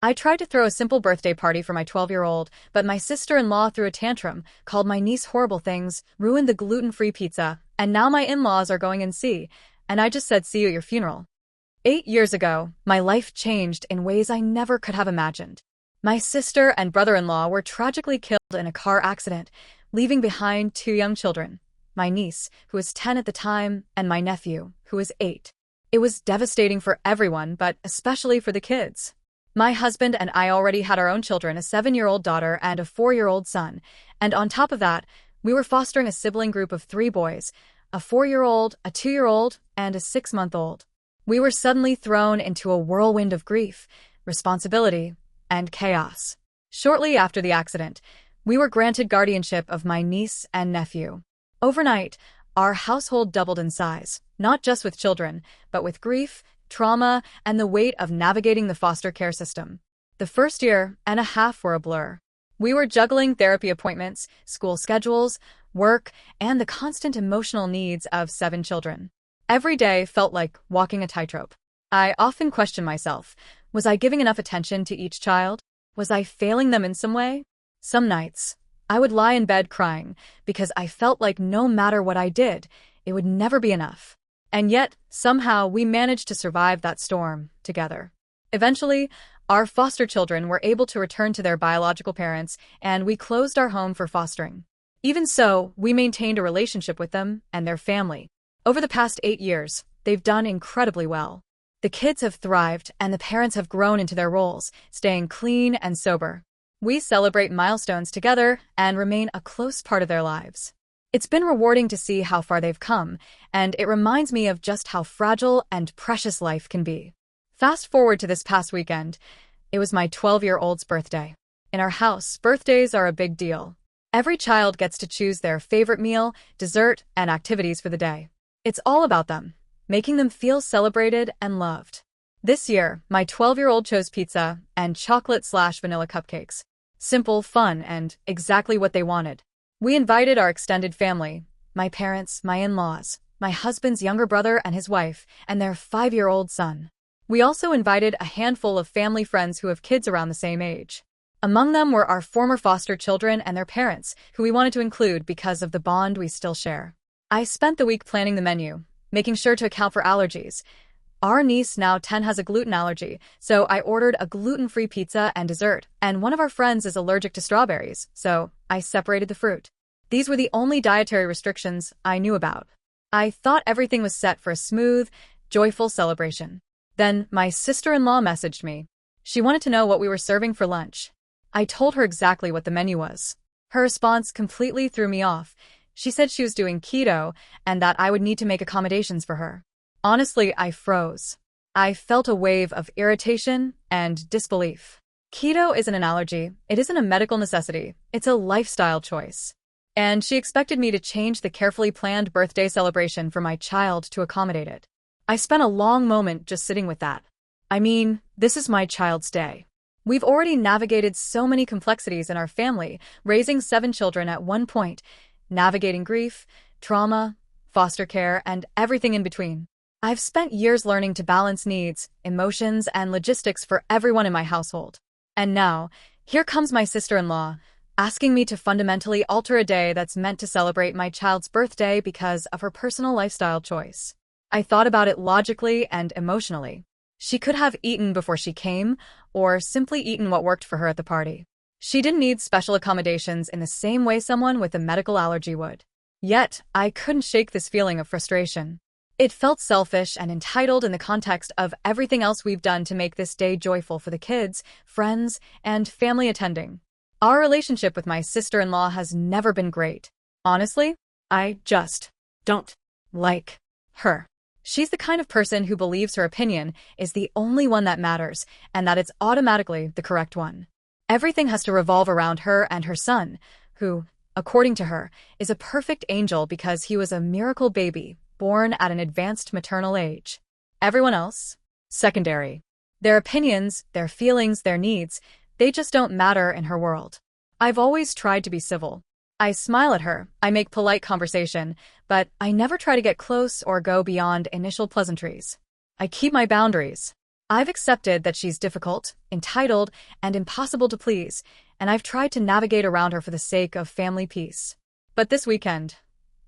I tried to throw a simple birthday party for my 12-year-old, but my sister-in-law threw a tantrum, called my niece horrible things, ruined the gluten-free pizza, and now my in-laws are going in C, and I just said see you at your funeral. 8 years ago, my life changed in ways I never could have imagined. My sister and brother-in-law were tragically killed in a car accident, leaving behind two young children, my niece, who was 10 at the time, and my nephew, who was 8. It was devastating for everyone, but especially for the kids. My husband and I already had our own children, a 7-year-old daughter and a 4-year-old son, and on top of that, we were fostering a sibling group of 3 boys, a 4-year-old, a 2-year-old, and a 6-month-old. We were suddenly thrown into a whirlwind of grief, responsibility, and chaos. Shortly after the accident, we were granted guardianship of my niece and nephew. Overnight, our household doubled in size, not just with children, but with grief, trauma, and the weight of navigating the foster care system. The first year and a half were a blur. We were juggling therapy appointments, school schedules, work, and the constant emotional needs of 7 children. Every day felt like walking a tightrope. I often questioned myself, was I giving enough attention to each child? Was I failing them in some way? Some nights, I would lie in bed crying because I felt like no matter what I did, it would never be enough. And yet, somehow, we managed to survive that storm together. Eventually, our foster children were able to return to their biological parents, and we closed our home for fostering. Even so, we maintained a relationship with them and their family. Over the past 8 years, they've done incredibly well. The kids have thrived, and the parents have grown into their roles, staying clean and sober. We celebrate milestones together and remain a close part of their lives. It's been rewarding to see how far they've come, and it reminds me of just how fragile and precious life can be. Fast forward to this past weekend. It was my 12-year-old's birthday. In our house, birthdays are a big deal. Every child gets to choose their favorite meal, dessert, and activities for the day. It's all about them, making them feel celebrated and loved. This year, my 12-year-old chose pizza and chocolate/vanilla cupcakes. Simple, fun, and exactly what they wanted. We invited our extended family, my parents, my in-laws, my husband's younger brother and his wife, and their 5-year-old son. We also invited a handful of family friends who have kids around the same age. Among them were our former foster children and their parents, who we wanted to include because of the bond we still share. I spent the week planning the menu, making sure to account for allergies. Our niece, now 10, has a gluten allergy, so I ordered a gluten-free pizza and dessert, and one of our friends is allergic to strawberries, so I separated the fruit. These were the only dietary restrictions I knew about. I thought everything was set for a smooth, joyful celebration. Then my sister-in-law messaged me. She wanted to know what we were serving for lunch. I told her exactly what the menu was. Her response completely threw me off. She said she was doing keto and that I would need to make accommodations for her. Honestly, I froze. I felt a wave of irritation and disbelief. Keto isn't an allergy. It isn't a medical necessity. It's a lifestyle choice. And she expected me to change the carefully planned birthday celebration for my child to accommodate it. I spent a long moment just sitting with that. I mean, this is my child's day. We've already navigated so many complexities in our family, raising 7 children at one point, navigating grief, trauma, foster care, and everything in between. I've spent years learning to balance needs, emotions, and logistics for everyone in my household. And now, here comes my sister-in-law, asking me to fundamentally alter a day that's meant to celebrate my child's birthday because of her personal lifestyle choice. I thought about it logically and emotionally. She could have eaten before she came, or simply eaten what worked for her at the party. She didn't need special accommodations in the same way someone with a medical allergy would. Yet, I couldn't shake this feeling of frustration. It felt selfish and entitled in the context of everything else we've done to make this day joyful for the kids, friends, and family attending. Our relationship with my sister-in-law has never been great. Honestly, I just don't like her. She's the kind of person who believes her opinion is the only one that matters and that it's automatically the correct one. Everything has to revolve around her and her son, who, according to her, is a perfect angel because he was a miracle baby born at an advanced maternal age. Everyone else? Secondary. Their opinions, their feelings, their needs, they just don't matter in her world. I've always tried to be civil. I smile at her, I make polite conversation, but I never try to get close or go beyond initial pleasantries. I keep my boundaries. I've accepted that she's difficult, entitled, and impossible to please, and I've tried to navigate around her for the sake of family peace. But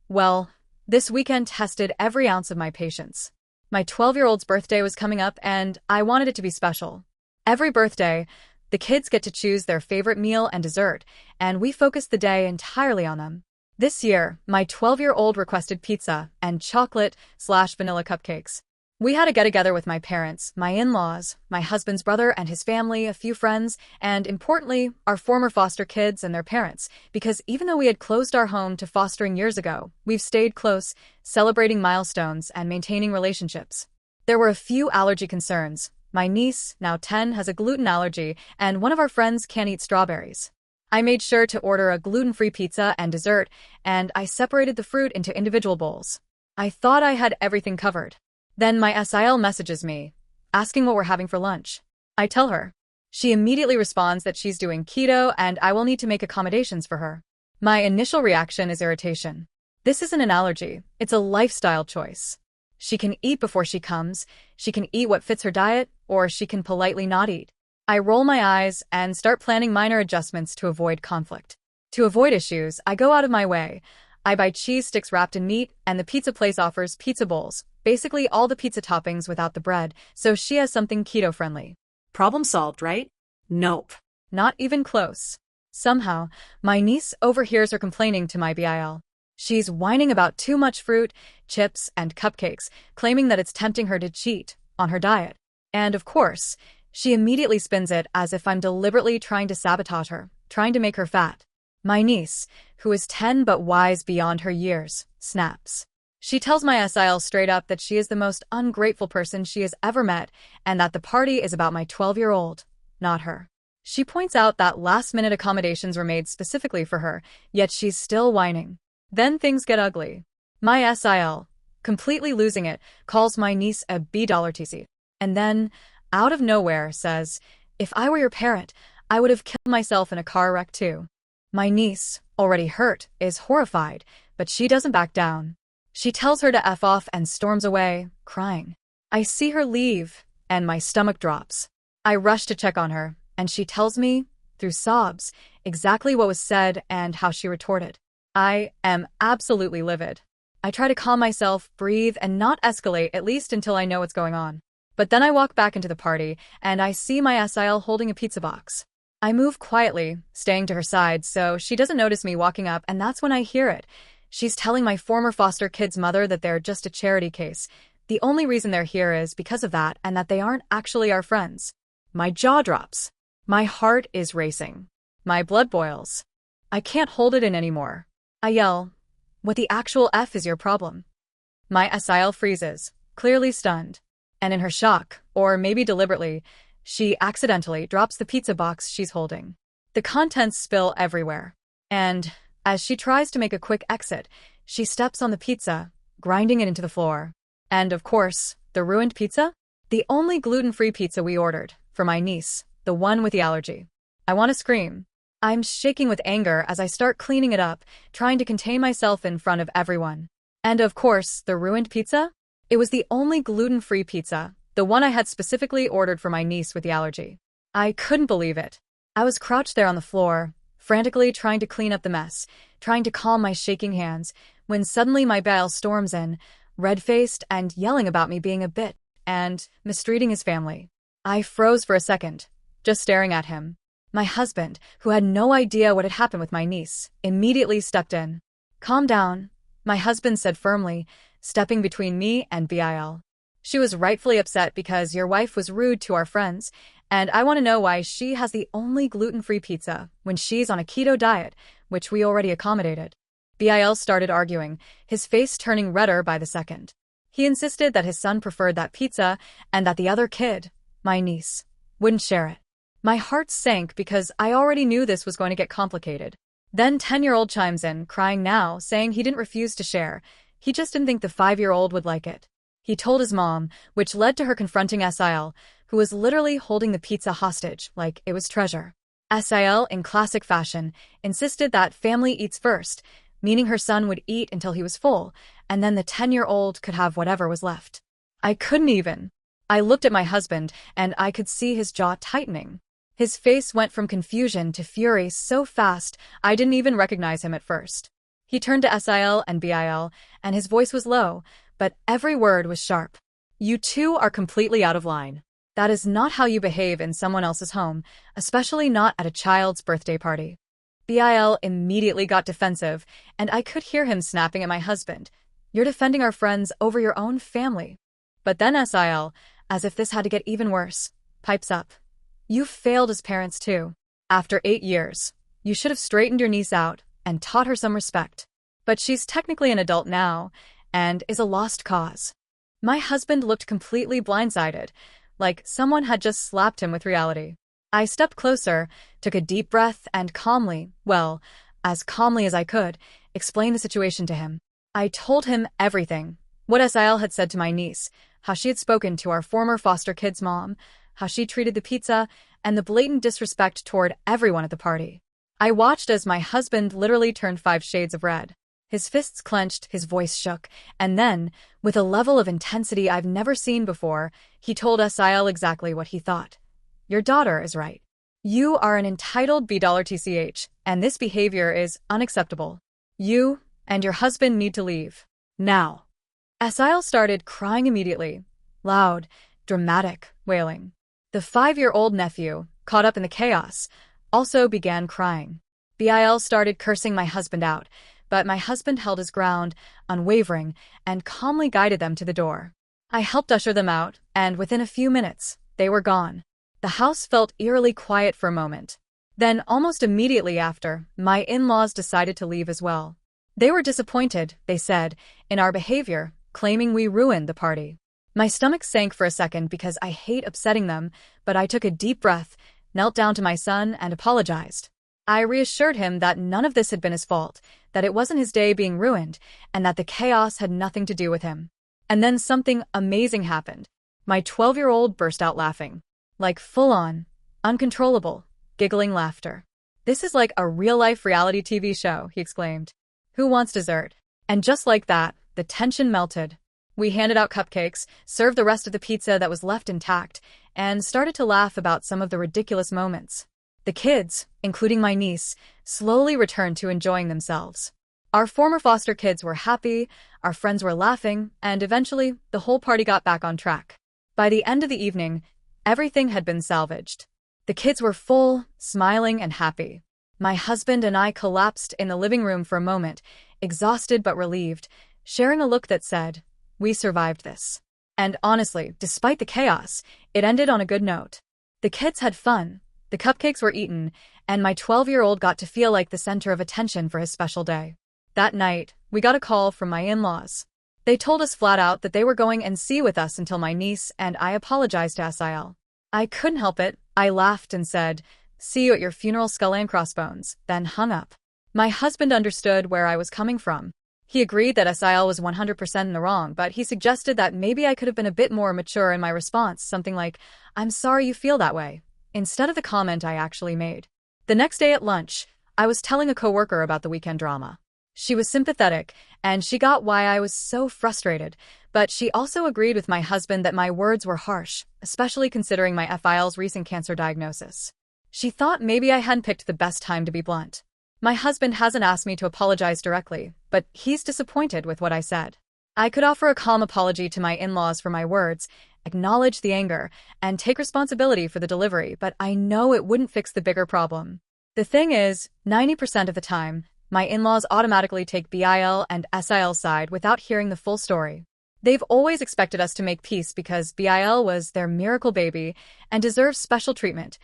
well, this weekend tested every ounce of my patience. My 12-year-old's birthday was coming up, and I wanted it to be special. Every birthday, the kids get to choose their favorite meal and dessert, and we focus the day entirely on them. This year, my 12-year-old requested pizza and chocolate/vanilla cupcakes. We had a get-together with my parents, my in-laws, my husband's brother and his family, a few friends, and importantly, our former foster kids and their parents, because even though we had closed our home to fostering years ago, we've stayed close, celebrating milestones and maintaining relationships. There were a few allergy concerns. My niece, now 10, has a gluten allergy, and one of our friends can't eat strawberries. I made sure to order a gluten-free pizza and dessert, and I separated the fruit into individual bowls. I thought I had everything covered. Then my SIL messages me, asking what we're having for lunch. I tell her. She immediately responds that she's doing keto and I will need to make accommodations for her. My initial reaction is irritation. This isn't an allergy, it's a lifestyle choice. She can eat before she comes, she can eat what fits her diet, or she can politely not eat. I roll my eyes and start planning minor adjustments to avoid conflict. To avoid issues, I go out of my way. I buy cheese sticks wrapped in meat, and the pizza place offers pizza bowls, basically all the pizza toppings without the bread, so she has something keto-friendly. Problem solved, right? Nope. Not even close. Somehow, my niece overhears her complaining to my BIL. She's whining about too much fruit, chips, and cupcakes, claiming that it's tempting her to cheat on her diet. And of course, she immediately spins it as if I'm deliberately trying to sabotage her, trying to make her fat. My niece, who is 10 but wise beyond her years, snaps. She tells my SIL straight up that she is the most ungrateful person she has ever met and that the party is about my 12-year-old, not her. She points out that last-minute accommodations were made specifically for her, yet she's still whining. Then things get ugly. My SIL, completely losing it, calls my niece a $TC. And then, out of nowhere, says, "If I were your parent, I would have killed myself in a car wreck too." My niece, already hurt, is horrified, but she doesn't back down. She tells her to F off and storms away, crying. I see her leave, and my stomach drops. I rush to check on her, and she tells me, through sobs, exactly what was said and how she retorted. I am absolutely livid. I try to calm myself, breathe, and not escalate, at least until I know what's going on. But then I walk back into the party, and I see my SIL holding a pizza box. I move quietly, staying to her side so she doesn't notice me walking up, and that's when I hear it. She's telling my former foster kid's mother that they're just a charity case. The only reason they're here is because of that and that they aren't actually our friends. My jaw drops. My heart is racing. My blood boils. I can't hold it in anymore. I yell, "What the actual F is your problem?" My SIL freezes, clearly stunned. And in her shock, or maybe deliberately, she accidentally drops the pizza box she's holding. The contents spill everywhere. And, as she tries to make a quick exit, she steps on the pizza, grinding it into the floor. And, of course, the ruined pizza? The only gluten-free pizza we ordered, for my niece, the one with the allergy. I want to scream. I'm shaking with anger as I start cleaning it up, trying to contain myself in front of everyone. And, of course, the ruined pizza? It was the only gluten-free pizza, the one I had specifically ordered for my niece with the allergy. I couldn't believe it. I was crouched there on the floor, frantically trying to clean up the mess, trying to calm my shaking hands, when suddenly my BIL storms in, red-faced and yelling about me being a bitch and mistreating his family. I froze for a second, just staring at him. My husband, who had no idea what had happened with my niece, immediately stepped in. "Calm down," my husband said firmly, stepping between me and BIL. "She was rightfully upset because your wife was rude to our friends, and I want to know why she has the only gluten-free pizza when she's on a keto diet, which we already accommodated." BIL started arguing, his face turning redder by the second. He insisted that his son preferred that pizza and that the other kid, my niece, wouldn't share it. My heart sank because I already knew this was going to get complicated. Then 10-year-old chimes in, crying now, saying he didn't refuse to share. He just didn't think the 5-year-old would like it. He told his mom, which led to her confronting SIL, who was literally holding the pizza hostage like it was treasure. SIL, in classic fashion, insisted that family eats first, meaning her son would eat until he was full, and then the 10-year-old could have whatever was left. I couldn't even. I looked at my husband, and I could see his jaw tightening. His face went from confusion to fury so fast I didn't even recognize him at first. He turned to SIL and BIL, and his voice was low, but every word was sharp. "You two are completely out of line. That is not how you behave in someone else's home, especially not at a child's birthday party." BIL immediately got defensive, and I could hear him snapping at my husband. "You're defending our friends over your own family." But then SIL, as if this had to get even worse, pipes up. "You failed as parents too. After 8 years, you should have straightened your niece out and taught her some respect. But she's technically an adult now, and is a lost cause." My husband looked completely blindsided, like someone had just slapped him with reality. I stepped closer, took a deep breath, and calmly, well, as calmly as I could, explained the situation to him. I told him everything. What SIL had said to my niece, how she had spoken to our former foster kid's mom, how she treated the pizza, and the blatant disrespect toward everyone at the party. I watched as my husband literally turned 5 shades of red. His fists clenched, his voice shook, and then, with a level of intensity I've never seen before, he told SIL exactly what he thought. "Your daughter is right. You are an entitled $TCH, and this behavior is unacceptable. You and your husband need to leave. Now." SIL started crying immediately. Loud, dramatic, wailing. The 5-year-old nephew, caught up in the chaos, also began crying. BIL started cursing my husband out, but my husband held his ground, unwavering, and calmly guided them to the door. I helped usher them out, and within a few minutes, they were gone. The house felt eerily quiet for a moment. Then, almost immediately after, my in-laws decided to leave as well. They were disappointed, they said, in our behavior, claiming we ruined the party. My stomach sank for a second because I hate upsetting them, but I took a deep breath, knelt down to my son, and apologized. I reassured him that none of this had been his fault, that it wasn't his day being ruined, and that the chaos had nothing to do with him. And then something amazing happened. My 12-year-old burst out laughing. Like full-on, uncontrollable, giggling laughter. "This is like a real-life reality TV show," he exclaimed. "Who wants dessert?" And just like that, the tension melted. We handed out cupcakes, served the rest of the pizza that was left intact, and started to laugh about some of the ridiculous moments. The kids, including my niece, slowly returned to enjoying themselves. Our former foster kids were happy, our friends were laughing, and eventually, the whole party got back on track. By the end of the evening, everything had been salvaged. The kids were full, smiling, and happy. My husband and I collapsed in the living room for a moment, exhausted but relieved, sharing a look that said, "We survived this." And honestly, despite the chaos, it ended on a good note. The kids had fun, the cupcakes were eaten, and my 12-year-old got to feel like the center of attention for his special day. That night, we got a call from my in-laws. They told us flat out that they were going and see with us until my niece and I apologized to SIL. I couldn't help it. I laughed and said, "See you at your funeral, skull and crossbones," then hung up. My husband understood where I was coming from. He agreed that SIL was 100% in the wrong, but he suggested that maybe I could have been a bit more mature in my response, something like, "I'm sorry you feel that way," instead of the comment I actually made. The next day at lunch, I was telling a coworker about the weekend drama. She was sympathetic, and she got why I was so frustrated, but she also agreed with my husband that my words were harsh, especially considering my FIL's recent cancer diagnosis. She thought maybe I hadn't picked the best time to be blunt. My husband hasn't asked me to apologize directly, but he's disappointed with what I said. I could offer a calm apology to my in-laws for my words, acknowledge the anger, and take responsibility for the delivery, but I know it wouldn't fix the bigger problem. The thing is, 90% of the time, my in-laws automatically take BIL and SIL's side without hearing the full story. They've always expected us to make peace because BIL was their miracle baby and deserves special treatment,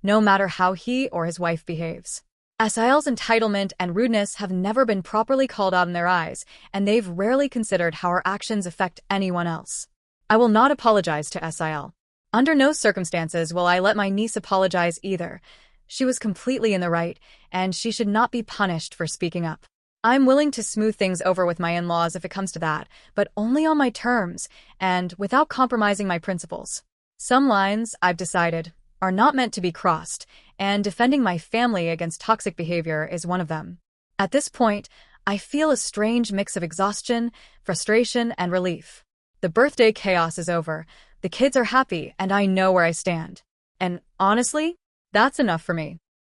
no matter how he or his wife behaves. SIL's entitlement and rudeness have never been properly called out in their eyes, and they've rarely considered how our actions affect anyone else. I will not apologize to SIL. Under no circumstances will I let my niece apologize either. She was completely in the right, and she should not be punished for speaking up. I'm willing to smooth things over with my in-laws if it comes to that, but only on my terms, and without compromising my principles. Some lines, I've decided, are not meant to be crossed, and defending my family against toxic behavior is one of them. At this point, I feel a strange mix of exhaustion, frustration, and relief. The birthday chaos is over, the kids are happy, and I know where I stand. And honestly, that's enough for me.